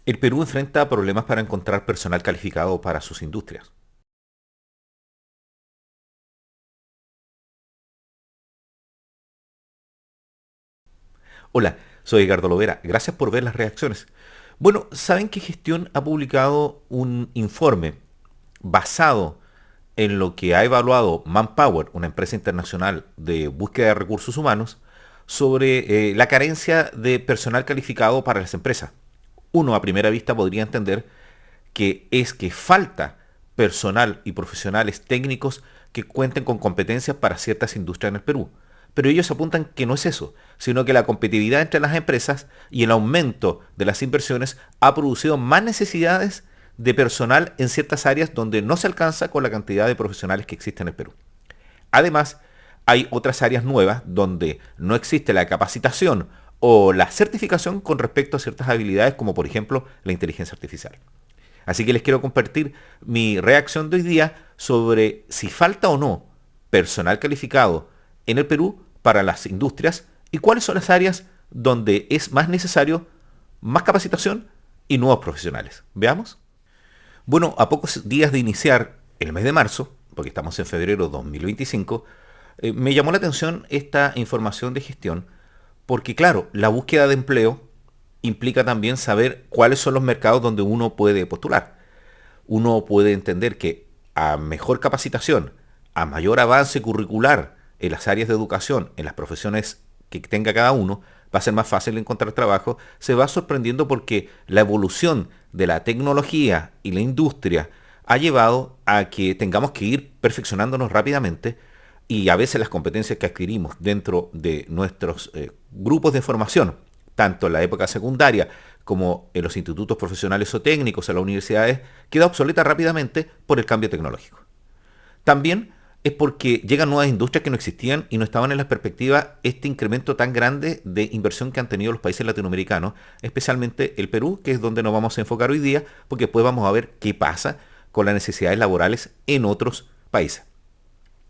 El Perú enfrenta problemas para encontrar personal calificado para sus industrias. Hola, soy Edgardo Lovera. Gracias por ver las reacciones. Bueno, ¿saben que Gestión ha publicado un informe basado en lo que ha evaluado Manpower, una empresa internacional de búsqueda de recursos humanos, sobre la carencia de personal calificado para las empresas? Uno a primera vista podría entender que es que falta personal y profesionales técnicos que cuenten con competencias para ciertas industrias en el Perú. Pero ellos apuntan que no es eso, sino que la competitividad entre las empresas y el aumento de las inversiones ha producido más necesidades de personal en ciertas áreas donde no se alcanza con la cantidad de profesionales que existen en el Perú. Además, hay otras áreas nuevas donde no existe la capacitación o la certificación con respecto a ciertas habilidades como por ejemplo la inteligencia artificial. Así que les quiero compartir mi reacción de hoy día sobre si falta o no personal calificado en el Perú para las industrias y cuáles son las áreas donde es más necesario más capacitación y nuevos profesionales. Veamos. Bueno, a pocos días de iniciar el mes de marzo, porque estamos en febrero de 2025, me llamó la atención esta información de gestión porque, claro, la búsqueda de empleo implica también saber cuáles son los mercados donde uno puede postular. Uno puede entender que a mejor capacitación, a mayor avance curricular en las áreas de educación, en las profesiones que tenga cada uno, va a ser más fácil encontrar trabajo, se va sorprendiendo porque la evolución de la tecnología y la industria ha llevado a que tengamos que ir perfeccionándonos rápidamente y a veces las competencias que adquirimos dentro de nuestros grupos de formación, tanto en la época secundaria como en los institutos profesionales o técnicos, en las universidades, queda obsoleta rápidamente por el cambio tecnológico. También es porque llegan nuevas industrias que no existían y no estaban en la perspectiva este incremento tan grande de inversión que han tenido los países latinoamericanos, especialmente el Perú, que es donde nos vamos a enfocar hoy día, porque después vamos a ver qué pasa con las necesidades laborales en otros países.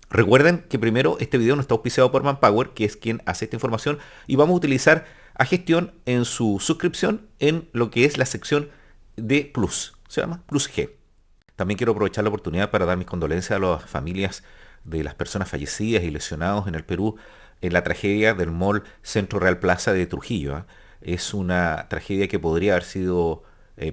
Recuerden que primero este video no está auspiciado por Manpower, que es quien hace esta información, y vamos a utilizar a Gestión en su suscripción en lo que es la sección de Plus. Se llama Plus G. También quiero aprovechar la oportunidad para dar mis condolencias a las familias de las personas fallecidas y lesionados en el Perú en la tragedia del mall Centro Real Plaza de Trujillo. Es una tragedia que podría haber sido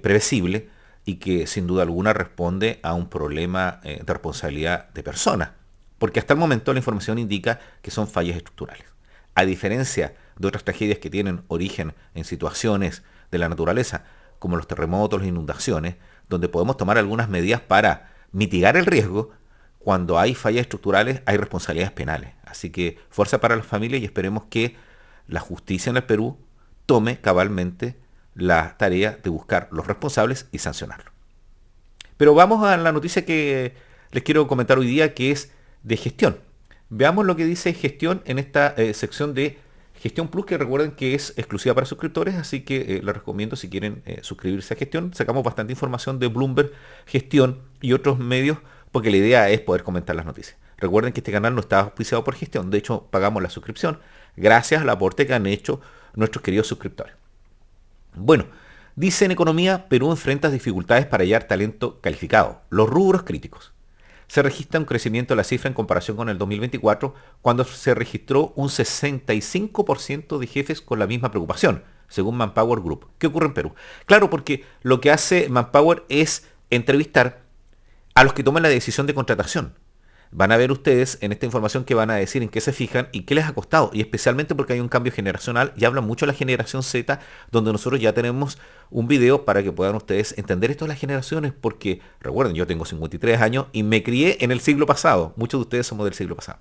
previsible y que sin duda alguna responde a un problema de responsabilidad de personas. Porque hasta el momento la información indica que son fallas estructurales. A diferencia de otras tragedias que tienen origen en situaciones de la naturaleza, como los terremotos, las inundaciones, donde podemos tomar algunas medidas para mitigar el riesgo, cuando hay fallas estructurales hay responsabilidades penales. Así que fuerza para las familias y esperemos que la justicia en el Perú tome cabalmente la tarea de buscar los responsables y sancionarlos. Pero vamos a la noticia que les quiero comentar hoy día, que es de gestión. Veamos lo que dice gestión en esta sección de Gestión Plus, que recuerden que es exclusiva para suscriptores, así que les recomiendo si quieren suscribirse a Gestión. Sacamos bastante información de Bloomberg, Gestión y otros medios, porque la idea es poder comentar las noticias. Recuerden que este canal no está auspiciado por Gestión, de hecho pagamos la suscripción gracias al aporte que han hecho nuestros queridos suscriptores. Bueno, dice en Economía, Perú enfrenta dificultades para hallar talento calificado. Los rubros críticos. Se registra un crecimiento de la cifra en comparación con el 2024, cuando se registró un 65% de jefes con la misma preocupación, según Manpower Group. ¿Qué ocurre en Perú? Claro, porque lo que hace Manpower es entrevistar a los que toman la decisión de contratación. Van a ver ustedes en esta información que van a decir en qué se fijan y qué les ha costado. Y especialmente porque hay un cambio generacional y habla mucho de la generación Z, donde nosotros ya tenemos un video para que puedan ustedes entender esto de las generaciones. Porque recuerden, yo tengo 53 años y me crié en el siglo pasado. Muchos de ustedes somos del siglo pasado.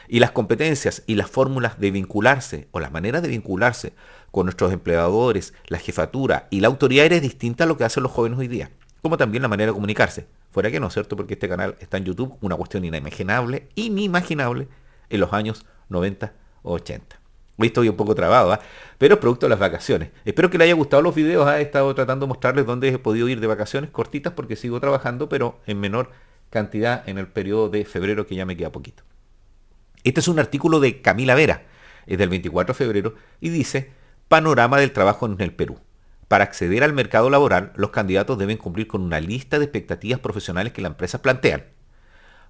Y las competencias y las fórmulas de vincularse o las maneras de vincularse con nuestros empleadores, la jefatura y la autoridad es distinta a lo que hacen los jóvenes hoy día. Como también la manera de comunicarse. Fuera que no, ¿cierto? Porque este canal está en YouTube, una cuestión inimaginable en los años 90 o 80. Hoy estoy un poco trabado, pero es producto de las vacaciones. Espero que les haya gustado los videos. He estado tratando de mostrarles dónde he podido ir de vacaciones cortitas porque sigo trabajando, pero en menor cantidad en el periodo de febrero, que ya me queda poquito. Este es un artículo de Camila Vera, es del 24 de febrero, y dice: Panorama del trabajo en el Perú. Para acceder al mercado laboral, los candidatos deben cumplir con una lista de expectativas profesionales que las empresas plantean.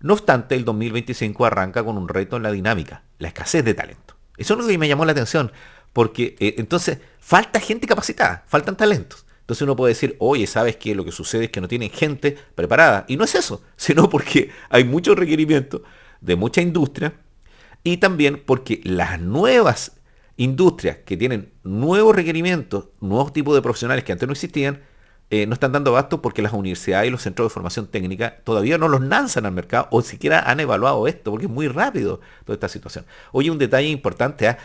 No obstante, el 2025 arranca con un reto en la dinámica, la escasez de talento. Eso es lo que me llamó la atención, porque entonces falta gente capacitada, faltan talentos. Entonces uno puede decir, oye, ¿sabes qué? Lo que sucede es que no tienen gente preparada. Y no es eso, sino porque hay muchos requerimientos de mucha industria y también porque las nuevas industrias que tienen nuevos requerimientos, nuevos tipos de profesionales que antes no existían, no están dando abasto porque las universidades y los centros de formación técnica todavía no los lanzan al mercado o siquiera han evaluado esto, porque es muy rápido toda esta situación. Oye, un detalle importante,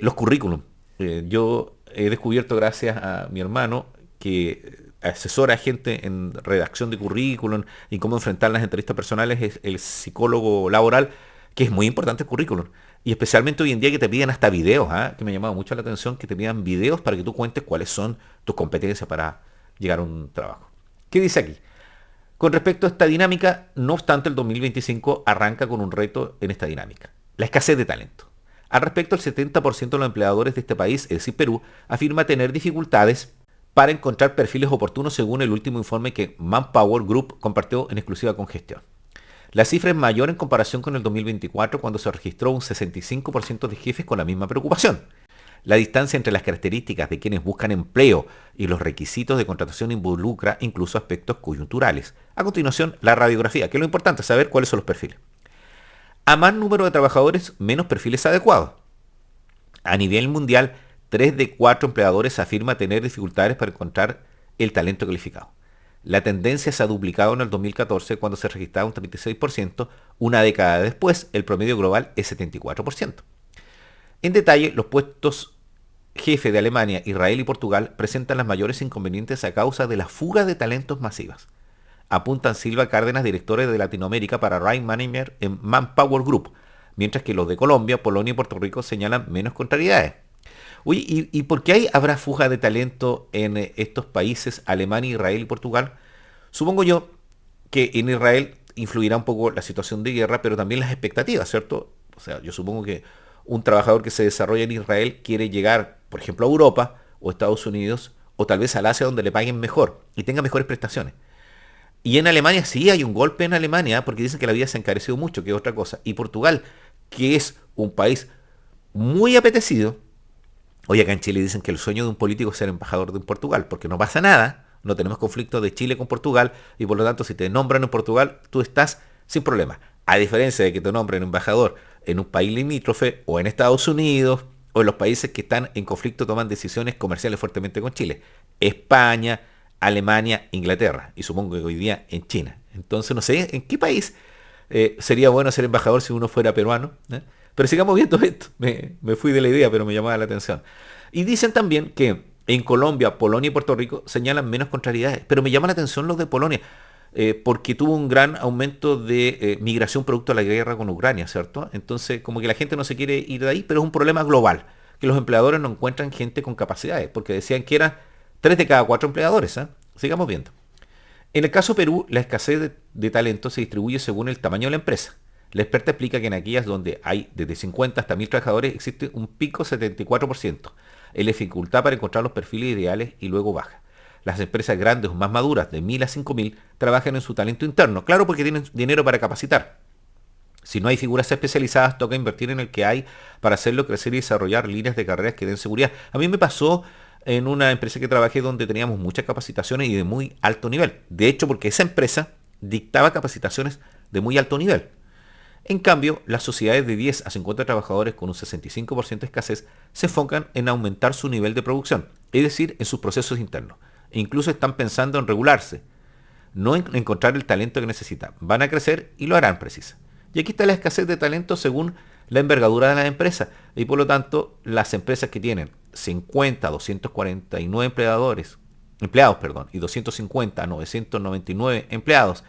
los currículum. Yo he descubierto gracias a mi hermano que asesora a gente en redacción de currículum y cómo enfrentar las entrevistas personales, es el psicólogo laboral, que es muy importante el currículum. Y especialmente hoy en día que te piden hasta videos, que me ha llamado mucho la atención que te pidan videos para que tú cuentes cuáles son tus competencias para llegar a un trabajo. ¿Qué dice aquí? Con respecto a esta dinámica, no obstante, el 2025 arranca con un reto en esta dinámica, la escasez de talento. Al respecto, el 70% de los empleadores de este país, es decir, Perú, afirma tener dificultades para encontrar perfiles oportunos según el último informe que Manpower Group compartió en exclusiva con Gestión. La cifra es mayor en comparación con el 2024, cuando se registró un 65% de jefes con la misma preocupación. La distancia entre las características de quienes buscan empleo y los requisitos de contratación involucra incluso aspectos coyunturales. A continuación, la radiografía, que es lo importante, saber cuáles son los perfiles. A más número de trabajadores, menos perfiles adecuados. A nivel mundial, 3 de 4 empleadores afirma tener dificultades para encontrar el talento calificado. La tendencia se ha duplicado en el 2014 cuando se registraba un 36%, una década después el promedio global es 74%. En detalle, los puestos jefe de Alemania, Israel y Portugal presentan las mayores inconvenientes a causa de la fuga de talentos masivas. Apuntan Silva Cárdenas, directores de Latinoamérica para Ryan Manager en Manpower Group, mientras que los de Colombia, Polonia y Puerto Rico señalan menos contrariedades. Oye, ¿y por qué habrá fuga de talento en estos países, Alemania, Israel y Portugal? Supongo yo que en Israel influirá un poco la situación de guerra, pero también las expectativas, ¿cierto? O sea, yo supongo que un trabajador que se desarrolla en Israel quiere llegar, por ejemplo, a Europa o Estados Unidos o tal vez al Asia donde le paguen mejor y tenga mejores prestaciones. Y en Alemania sí hay un golpe en Alemania porque dicen que la vida se ha encarecido mucho, que es otra cosa. Y Portugal, que es un país muy apetecido. Hoy acá en Chile dicen que el sueño de un político es ser embajador de un Portugal, porque no pasa nada, no tenemos conflicto de Chile con Portugal, y por lo tanto si te nombran en Portugal, tú estás sin problema. A diferencia de que te nombren embajador en un país limítrofe, o en Estados Unidos, o en los países que están en conflicto toman decisiones comerciales fuertemente con Chile. España, Alemania, Inglaterra, y supongo que hoy día en China. Entonces no sé en qué país sería bueno ser embajador si uno fuera peruano, ¿eh? Pero sigamos viendo esto. Me fui de la idea, pero me llamaba la atención. Y dicen también que en Colombia, Polonia y Puerto Rico señalan menos contrariedades. Pero me llama la atención los de Polonia, porque tuvo un gran aumento de migración producto de la guerra con Ucrania, ¿cierto? Entonces, como que la gente no se quiere ir de ahí, pero es un problema global, que los empleadores no encuentran gente con capacidades, porque decían que eran 3 de cada 4 empleadores. Sigamos viendo. En el caso de Perú, la escasez de talento se distribuye según el tamaño de la empresa. La experta explica que en aquellas donde hay desde 50 hasta 1000 trabajadores existe un pico 74%, en la dificultad para encontrar los perfiles ideales y luego baja. Las empresas grandes o más maduras, de 1000 a 5000, trabajan en su talento interno, claro porque tienen dinero para capacitar. Si no hay figuras especializadas, toca invertir en el que hay para hacerlo crecer y desarrollar líneas de carreras que den seguridad. A mí me pasó en una empresa que trabajé donde teníamos muchas capacitaciones y de muy alto nivel. De hecho, porque esa empresa dictaba capacitaciones de muy alto nivel. En cambio, las sociedades de 10 a 50 trabajadores con un 65% de escasez se enfocan en aumentar su nivel de producción, es decir, en sus procesos internos. E incluso están pensando en regularse, no en encontrar el talento que necesitan. Van a crecer y lo harán precisa. Y aquí está la escasez de talento según la envergadura de las empresas. Y por lo tanto, las empresas que tienen 50 a 249 empleados, y 250 a 999 empleados,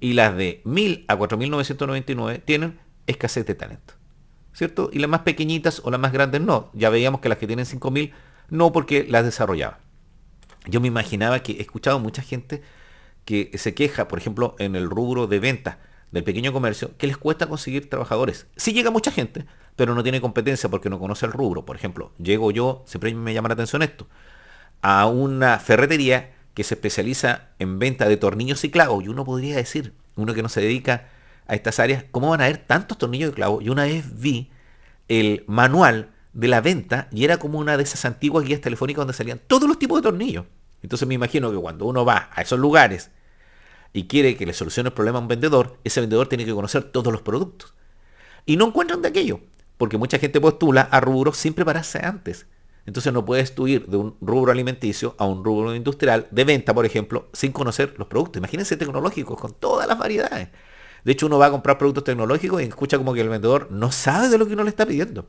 y las de 1000 a 4999 tienen escasez de talento, ¿cierto? Y las más pequeñitas o las más grandes no. Ya veíamos que las que tienen 5000 no, porque las desarrollaban. Yo me imaginaba que he escuchado mucha gente que se queja, por ejemplo, en el rubro de ventas del pequeño comercio, que les cuesta conseguir trabajadores. Sí llega mucha gente, pero no tiene competencia porque no conoce el rubro. Por ejemplo, llego yo, siempre me llama la atención esto, a una ferretería que se especializa en venta de tornillos y clavos. Y uno podría decir, uno que no se dedica a estas áreas, ¿cómo van a haber tantos tornillos de clavos? Y una vez vi el manual de la venta y era como una de esas antiguas guías telefónicas donde salían todos los tipos de tornillos. Entonces me imagino que cuando uno va a esos lugares y quiere que le solucione el problema a un vendedor, ese vendedor tiene que conocer todos los productos. Y no encuentran de aquello, porque mucha gente postula a rubros sin prepararse antes. Entonces no puedes tú ir de un rubro alimenticio a un rubro industrial de venta, por ejemplo, sin conocer los productos. Imagínense tecnológicos con todas las variedades. De hecho, uno va a comprar productos tecnológicos y escucha como que el vendedor no sabe de lo que uno le está pidiendo.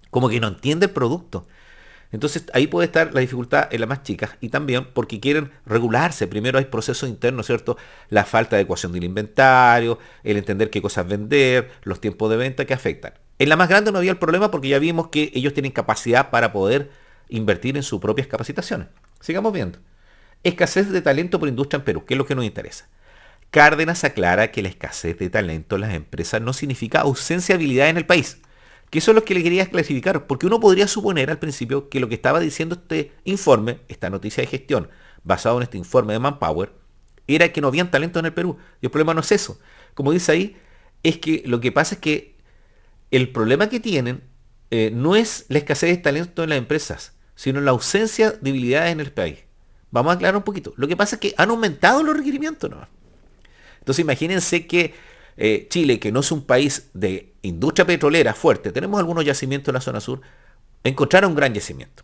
Como que no entiende el producto. Entonces ahí puede estar la dificultad en las más chicas y también porque quieren regularse. Primero hay procesos internos, ¿cierto? La falta de ecuación del inventario, el entender qué cosas vender, los tiempos de venta que afectan. En la más grande no había el problema porque ya vimos que ellos tienen capacidad para poder invertir en sus propias capacitaciones. Sigamos viendo. Escasez de talento por industria en Perú, que es lo que nos interesa. Cárdenas aclara que la escasez de talento en las empresas no significa ausencia de habilidad en el país. Que eso es lo que le quería clarificar, porque uno podría suponer al principio que lo que estaba diciendo este informe, esta noticia de gestión, basado en este informe de Manpower, era que no habían talento en el Perú. Y el problema no es eso. Como dice ahí, es que lo que pasa es que el problema que tienen no es la escasez de talento en las empresas, sino la ausencia de habilidades en el país. Vamos a aclarar un poquito. Lo que pasa es que han aumentado los requerimientos, ¿no? Entonces imagínense que Chile, que no es un país de industria petrolera fuerte, tenemos algunos yacimientos en la zona sur, encontrara un gran yacimiento.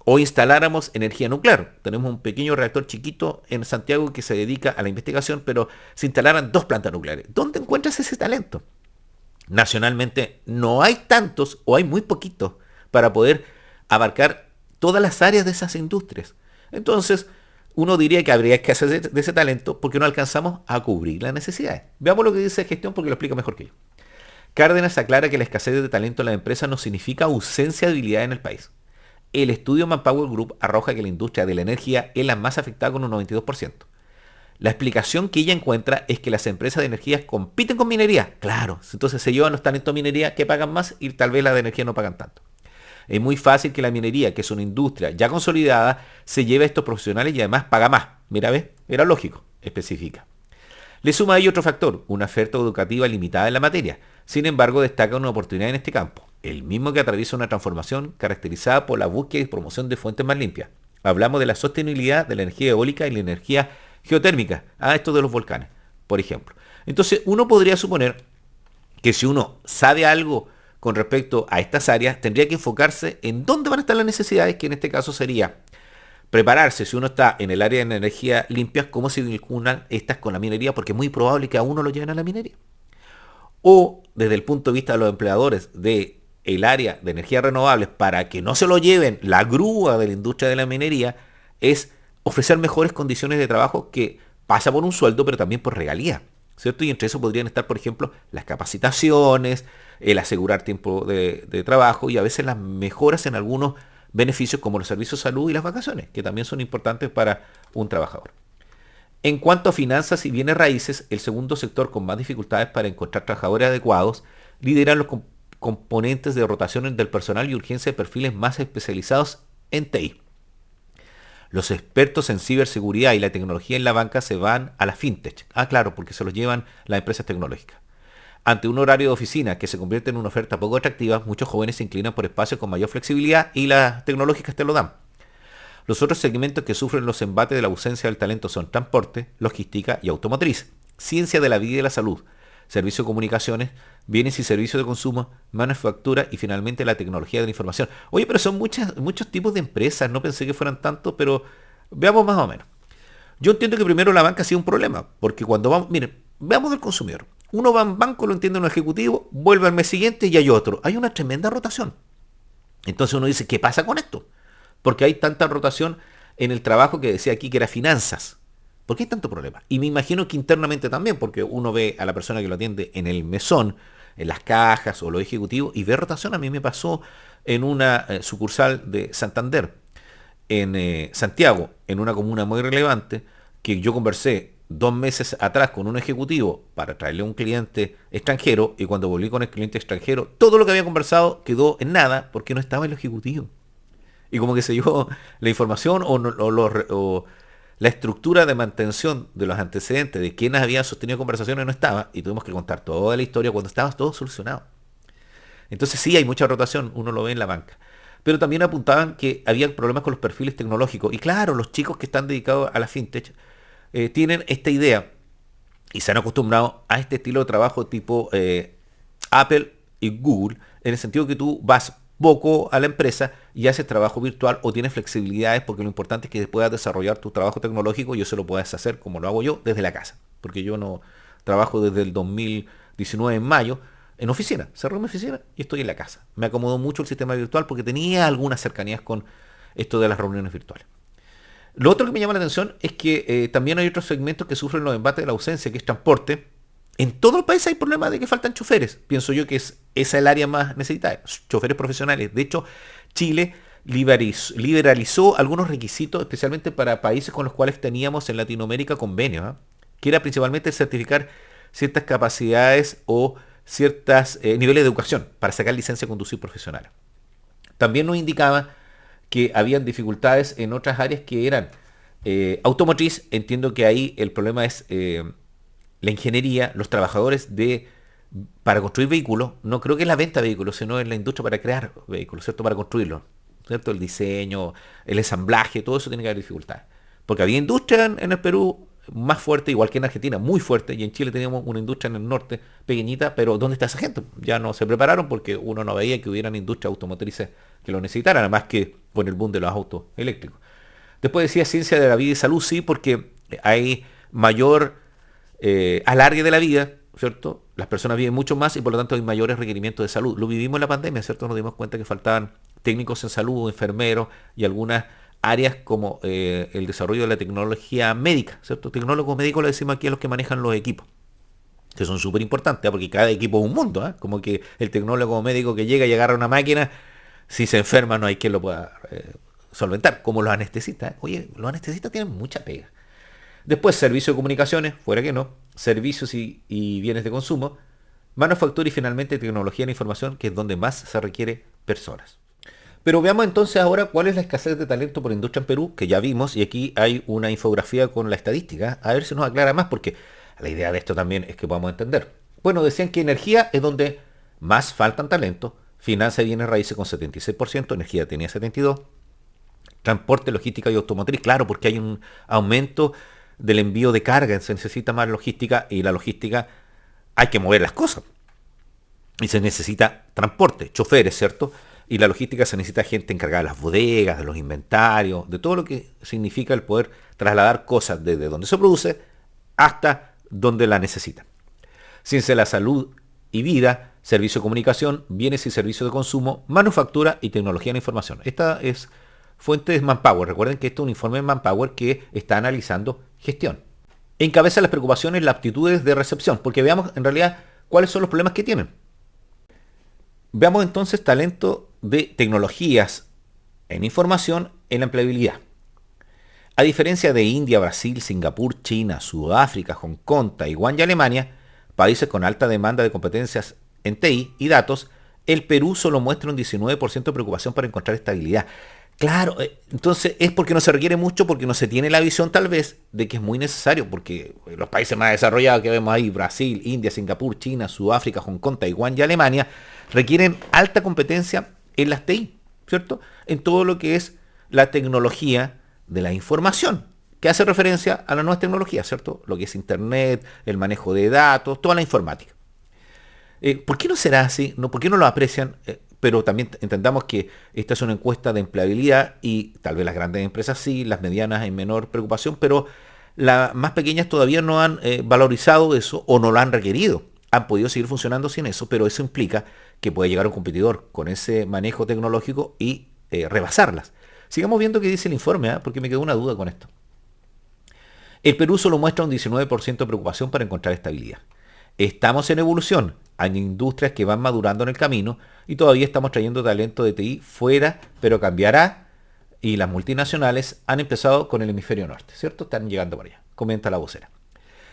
O instaláramos energía nuclear. Tenemos un pequeño reactor chiquito en Santiago que se dedica a la investigación, pero se instalaran 2 plantas nucleares. ¿Dónde encuentras ese talento? Nacionalmente no hay tantos o hay muy poquitos para poder abarcar todas las áreas de esas industrias. Entonces, uno diría que habría que hacer de ese talento porque no alcanzamos a cubrir las necesidades. Veamos lo que dice gestión porque lo explica mejor que yo. Cárdenas aclara que la escasez de talento en las empresas no significa ausencia de habilidad en el país. El estudio Manpower Group arroja que la industria de la energía es la más afectada con un 92%. La explicación que ella encuentra es que las empresas de energía compiten con minería. Claro, entonces se llevan los talentos de minería que pagan más y tal vez las de energía no pagan tanto. Es muy fácil que la minería, que es una industria ya consolidada, se lleve a estos profesionales y además paga más. Mira, ¿ves? Era lógico, especifica. Le suma a ello otro factor, una oferta educativa limitada en la materia. Sin embargo, destaca una oportunidad en este campo, el mismo que atraviesa una transformación caracterizada por la búsqueda y promoción de fuentes más limpias. Hablamos de la sostenibilidad de la energía eólica y la energía geotérmica. Esto de los volcanes, por ejemplo. Entonces, uno podría suponer que si uno sabe algo con respecto a estas áreas, tendría que enfocarse en dónde van a estar las necesidades, que en este caso sería prepararse, si uno está en el área de energía limpia, cómo se vinculan estas con la minería, porque es muy probable que a uno lo lleven a la minería. O desde el punto de vista de los empleadores del área de energías renovables, para que no se lo lleven la grúa de la industria de la minería, es ofrecer mejores condiciones de trabajo que pasa por un sueldo, pero también por regalía, ¿cierto? Y entre eso podrían estar, por ejemplo, las capacitaciones, el asegurar tiempo de trabajo y a veces las mejoras en algunos beneficios como los servicios de salud y las vacaciones, que también son importantes para un trabajador. En cuanto a finanzas y bienes raíces, el segundo sector con más dificultades para encontrar trabajadores adecuados lideran los componentes de rotación del personal y urgencia de perfiles más especializados en TI. Los expertos en ciberseguridad y la tecnología en la banca se van a la fintech. Claro, porque se los llevan las empresas tecnológicas. Ante un horario de oficina que se convierte en una oferta poco atractiva, muchos jóvenes se inclinan por espacios con mayor flexibilidad y las tecnológicas te lo dan. Los otros segmentos que sufren los embates de la ausencia del talento son transporte, logística y automotriz, ciencia de la vida y de la salud, servicios de comunicaciones, bienes y servicios de consumo, manufactura y finalmente la tecnología de la información. Oye, pero son muchos tipos de empresas, no pensé que fueran tantos, pero veamos más o menos. Yo entiendo que primero la banca ha sido un problema, porque cuando vamos, miren, veamos del consumidor. Uno va en banco, lo entiende un ejecutivo, vuelve al mes siguiente y hay otro. Hay una tremenda rotación. Entonces uno dice, ¿qué pasa con esto? Porque hay tanta rotación en el trabajo que decía aquí que era finanzas. ¿Por qué hay tanto problema? Y me imagino que internamente también, porque uno ve a la persona que lo atiende en el mesón, en las cajas o los ejecutivos, y ve rotación. A mí me pasó en una sucursal de Santander, en Santiago, en una comuna muy relevante, que yo conversé 2 meses atrás con un ejecutivo para traerle a un cliente extranjero, y cuando volví con el cliente extranjero, todo lo que había conversado quedó en nada porque no estaba el ejecutivo. Y como que se dio la información o la estructura de mantención de los antecedentes de quienes habían sostenido conversaciones no estaba, y tuvimos que contar toda la historia cuando estaba todo solucionado. Entonces sí, hay mucha rotación, uno lo ve en la banca. Pero también apuntaban que había problemas con los perfiles tecnológicos. Y claro, los chicos que están dedicados a la fintech tienen esta idea y se han acostumbrado a este estilo de trabajo tipo Apple y Google, en el sentido que tú vas poco a la empresa y haces trabajo virtual o tienes flexibilidades, porque lo importante es que puedas desarrollar tu trabajo tecnológico y eso lo puedes hacer como lo hago yo desde la casa, porque yo no trabajo desde el 2019 en mayo en oficina, cerré mi oficina y estoy en la casa. Me acomodó mucho el sistema virtual porque tenía algunas cercanías con esto de las reuniones virtuales. Lo otro que me llama la atención es que también hay otros segmentos que sufren los embates de la ausencia, que es transporte. En todo el país hay problemas de que faltan choferes. Pienso yo que esa es el área más necesitada, choferes profesionales. De hecho, Chile liberalizó algunos requisitos, especialmente para países con los cuales teníamos en Latinoamérica convenios, ¿eh? Que era principalmente certificar ciertas capacidades o ciertos niveles de educación para sacar licencia de conducir profesional. También nos indicaba que habían dificultades en otras áreas que eran automotriz. Entiendo que ahí el problema es la ingeniería, los trabajadores para construir vehículos. No creo que es la venta de vehículos, sino en la industria para crear vehículos, ¿cierto? Para construirlos, ¿cierto? El diseño, el ensamblaje, todo eso tiene que haber dificultades. Porque había industria en el Perú más fuerte, igual que en Argentina, muy fuerte, y en Chile teníamos una industria en el norte pequeñita, pero ¿dónde está esa gente? Ya no se prepararon porque uno no veía que hubieran industrias automotrices que lo necesitaran, además que con el boom de los autos eléctricos. Después decía ciencia de la vida y salud, sí, porque hay mayor alargue de la vida, ¿cierto? Las personas viven mucho más y por lo tanto hay mayores requerimientos de salud. Lo vivimos en la pandemia, ¿cierto? Nos dimos cuenta que faltaban técnicos en salud, enfermeros y algunas áreas como el desarrollo de la tecnología médica, ¿cierto? Tecnólogos médicos le decimos aquí a los que manejan los equipos, que son súper importantes, ¿eh? Porque cada equipo es un mundo, ¿eh? Como que el tecnólogo médico que llega y agarra una máquina, si se enferma no hay quien lo pueda solventar, como los anestesistas, ¿eh? Oye, los anestesistas tienen mucha pega. Después, servicios de comunicaciones, fuera que no, servicios y bienes de consumo, manufactura y finalmente tecnología de la información, que es donde más se requiere personas. Pero veamos entonces ahora cuál es la escasez de talento por industria en Perú, que ya vimos, y aquí hay una infografía con la estadística, a ver si nos aclara más, porque la idea de esto también es que podamos entender. Bueno, decían que energía es donde más faltan talentos, finanzas y bienes raíces con 76%, energía tenía 72%, transporte, logística y automotriz, claro, porque hay un aumento del envío de carga, se necesita más logística y la logística hay que mover las cosas. Y se necesita transporte, choferes, ¿cierto? Y la logística se necesita gente encargada de las bodegas, de los inventarios, de todo lo que significa el poder trasladar cosas desde donde se produce hasta donde la necesita. Ciencia de la salud y vida, servicio de comunicación, bienes y servicios de consumo, manufactura y tecnología de la información. Esta es fuente de Manpower. Recuerden que esto es un informe de Manpower que está analizando gestión. Encabeza las preocupaciones las aptitudes de recepción, porque veamos en realidad cuáles son los problemas que tienen. Veamos entonces talento de tecnologías en información en la empleabilidad. A diferencia de India, Brasil, Singapur, China, Sudáfrica, Hong Kong, Taiwán y Alemania, países con alta demanda de competencias en TI y datos, el Perú solo muestra un 19% de preocupación para encontrar estabilidad. Claro, entonces es porque no se requiere mucho, porque no se tiene la visión tal vez de que es muy necesario, porque los países más desarrollados que vemos ahí, Brasil, India, Singapur, China, Sudáfrica, Hong Kong, Taiwán y Alemania, requieren alta competencia en las TI, ¿cierto? En todo lo que es la tecnología de la información, que hace referencia a las nuevas tecnologías, ¿cierto? Lo que es Internet, el manejo de datos, toda la informática. ¿Por qué no será así? ¿No? ¿Por qué no lo aprecian? Pero también entendamos que esta es una encuesta de empleabilidad y tal vez las grandes empresas sí, las medianas en menor preocupación, pero las más pequeñas todavía no han valorizado eso o no lo han requerido. Han podido seguir funcionando sin eso, pero eso implica que puede llegar un competidor con ese manejo tecnológico y rebasarlas. Sigamos viendo qué dice el informe, porque me quedó una duda con esto. El Perú solo muestra un 19% de preocupación para encontrar estabilidad. Estamos en evolución, hay industrias que van madurando en el camino y todavía estamos trayendo talento de TI fuera, pero cambiará y las multinacionales han empezado con el hemisferio norte, ¿cierto? Están llegando para allá, comenta la vocera.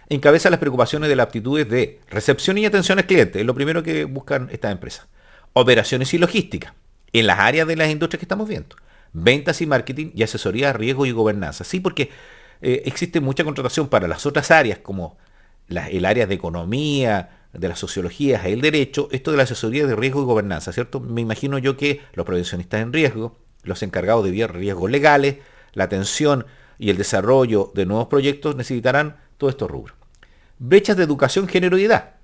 Encabeza las preocupaciones de las aptitudes de recepción y atención al cliente, es lo primero que buscan estas empresas. Operaciones y logística, en las áreas de las industrias que estamos viendo. ventas y marketing y asesoría, riesgo y gobernanza. Sí, porque existe mucha contratación para las otras áreas, como el área de economía, de las sociologías, el derecho, esto de la asesoría de riesgo y gobernanza, ¿cierto? Me imagino yo que los prevencionistas en riesgo, los encargados de riesgos legales, la atención y el desarrollo de nuevos proyectos necesitarán todos estos rubros. Brechas de educación, género y edad.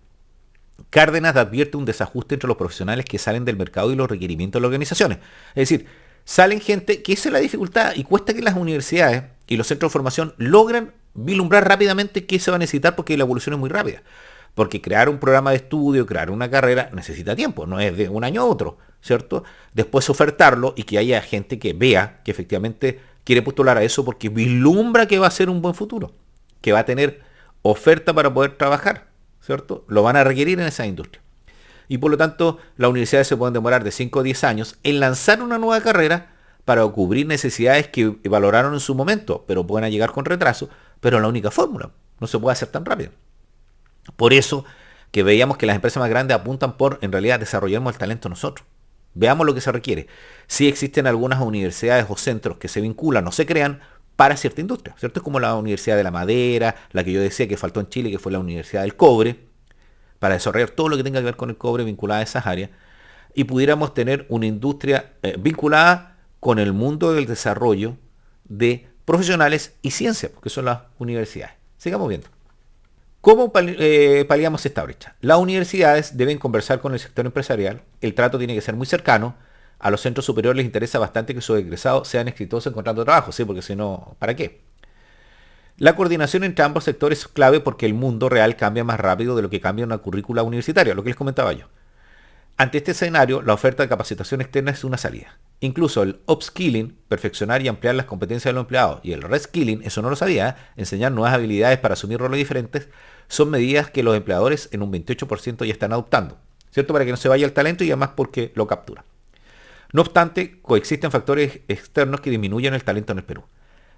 Cárdenas advierte un desajuste entre los profesionales que salen del mercado y los requerimientos de las organizaciones. Es decir, salen gente que esa es la dificultad y cuesta que las universidades y los centros de formación logran vislumbrar rápidamente qué se va a necesitar porque la evolución es muy rápida. Porque crear un programa de estudio, crear una carrera, necesita tiempo, no es de un año a otro, ¿cierto? Después ofertarlo y que haya gente que vea que efectivamente quiere postular a eso porque vislumbra que va a ser un buen futuro, que va a tener oferta para poder trabajar, ¿cierto? Lo van a requerir en esa industria. Y por lo tanto, las universidades se pueden demorar de 5 o 10 años en lanzar una nueva carrera para cubrir necesidades que valoraron en su momento, pero pueden llegar con retraso, pero es la única fórmula, no se puede hacer tan rápido. Por eso que veíamos que las empresas más grandes apuntan por, en realidad, desarrollemos el talento nosotros. Veamos lo que se requiere. Sí existen algunas universidades o centros que se vinculan o se crean para cierta industria, ¿cierto? Es como la Universidad de la Madera, la que yo decía que faltó en Chile, que fue la Universidad del Cobre, para desarrollar todo lo que tenga que ver con el cobre vinculada a esas áreas, y pudiéramos tener una industria vinculada con el mundo del desarrollo de profesionales y ciencia, porque son las universidades. Sigamos viendo. ¿Cómo paliamos esta brecha? Las universidades deben conversar con el sector empresarial, el trato tiene que ser muy cercano, a los centros superiores les interesa bastante que sus egresados sean exitosos encontrando trabajo, ¿sí? Porque si no, ¿para qué? La coordinación entre ambos sectores es clave porque el mundo real cambia más rápido de lo que cambia una currícula universitaria, lo que les comentaba yo. Ante este escenario, la oferta de capacitación externa es una salida. Incluso el upskilling, perfeccionar y ampliar las competencias de los empleados, y el reskilling, eso no lo sabía, enseñar nuevas habilidades para asumir roles diferentes, son medidas que los empleadores en un 28% ya están adoptando, ¿cierto? Para que no se vaya el talento y además porque lo captura. No obstante, coexisten factores externos que disminuyen el talento en el Perú.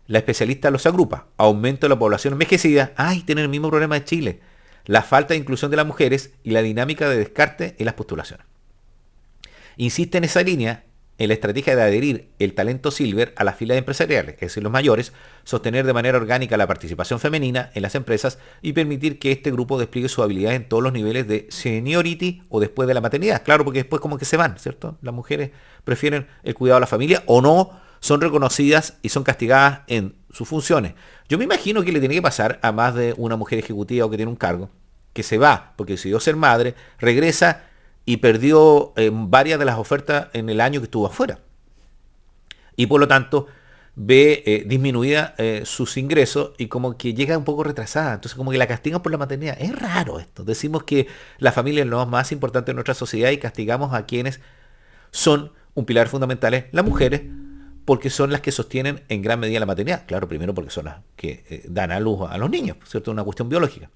La especialista los agrupa, aumento de la población envejecida, tienen el mismo problema de Chile, la falta de inclusión de las mujeres y la dinámica de descarte en las postulaciones. Insiste en esa línea en la estrategia de adherir el talento silver a las filas empresariales, es decir, los mayores, sostener de manera orgánica la participación femenina en las empresas y permitir que este grupo despliegue su habilidad en todos los niveles de seniority o después de la maternidad. Claro, porque después como que se van, ¿cierto? Las mujeres prefieren el cuidado de la familia o no son reconocidas y son castigadas en sus funciones. Yo me imagino que le tiene que pasar a más de una mujer ejecutiva o que tiene un cargo, que se va porque decidió ser madre, regresa y perdió varias de las ofertas en el año que estuvo afuera. Y por lo tanto ve disminuida sus ingresos y como que llega un poco retrasada. Entonces como que la castigan por la maternidad. Es raro esto. Decimos que la familia es lo más importante de nuestra sociedad y castigamos a quienes son un pilar fundamental, las mujeres, porque son las que sostienen en gran medida la maternidad. Claro, primero porque son las que dan a luz a los niños, ¿cierto? Una cuestión biológica.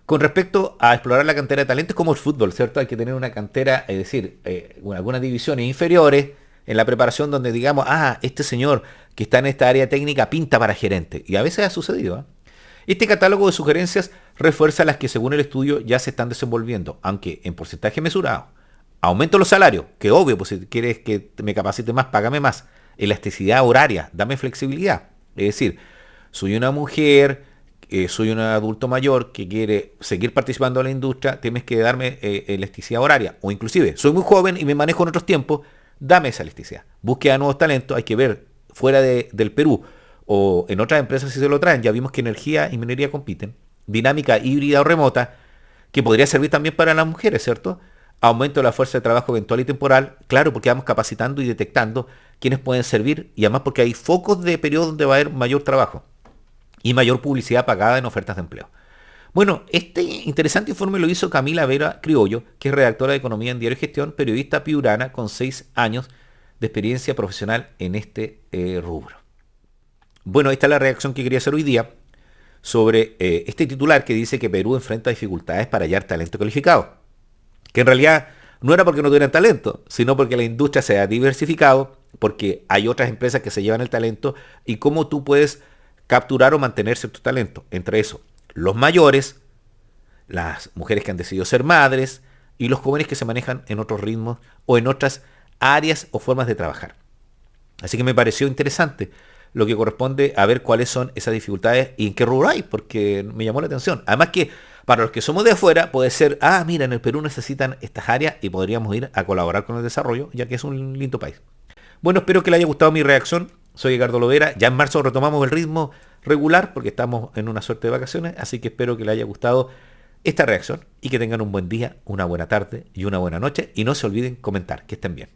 Con respecto a explorar la cantera de talentos, como el fútbol, ¿cierto? Hay que tener una cantera, es decir, algunas divisiones inferiores en la preparación donde digamos, este señor que está en esta área técnica pinta para gerente. Y a veces ha sucedido. Este catálogo de sugerencias refuerza las que según el estudio ya se están desenvolviendo, aunque en porcentaje mesurado. Aumento los salarios, que obvio, pues si quieres que me capacite más, págame más. Elasticidad horaria, dame flexibilidad. Es decir, soy una mujer, soy un adulto mayor que quiere seguir participando en la industria, tienes que darme elasticidad horaria. O inclusive, soy muy joven y me manejo en otros tiempos, dame esa elasticidad. Búsqueda de nuevos talentos, hay que ver fuera del Perú o en otras empresas si se lo traen. Ya vimos que energía y minería compiten. Dinámica híbrida o remota, que podría servir también para las mujeres, ¿cierto? Aumento de la fuerza de trabajo eventual y temporal, claro, porque vamos capacitando y detectando quiénes pueden servir y además porque hay focos de periodo donde va a haber mayor trabajo y mayor publicidad pagada en ofertas de empleo. Bueno, este interesante informe lo hizo Camila Vera Criollo, que es redactora de Economía en Diario y Gestión, periodista piurana con 6 años de experiencia profesional en este rubro. Bueno, esta es la reacción que quería hacer hoy día sobre este titular que dice que Perú enfrenta dificultades para hallar talento calificado. Que en realidad no era porque no tuvieran talento, sino porque la industria se ha diversificado, porque hay otras empresas que se llevan el talento y cómo tú puedes capturar o mantener cierto talento. Entre eso, los mayores, las mujeres que han decidido ser madres y los jóvenes que se manejan en otros ritmos o en otras áreas o formas de trabajar. Así que me pareció interesante lo que corresponde a ver cuáles son esas dificultades y en qué rubro hay, porque me llamó la atención. Además que para los que somos de afuera puede ser, ah, mira, en el Perú necesitan estas áreas y podríamos ir a colaborar con el desarrollo, ya que es un lindo país. Bueno, espero que le haya gustado mi reacción. Soy Edgardo Lovera. Ya en marzo retomamos el ritmo regular porque estamos en una suerte de vacaciones, así que espero que le haya gustado esta reacción y que tengan un buen día, una buena tarde y una buena noche. Y no se olviden comentar. Que estén bien.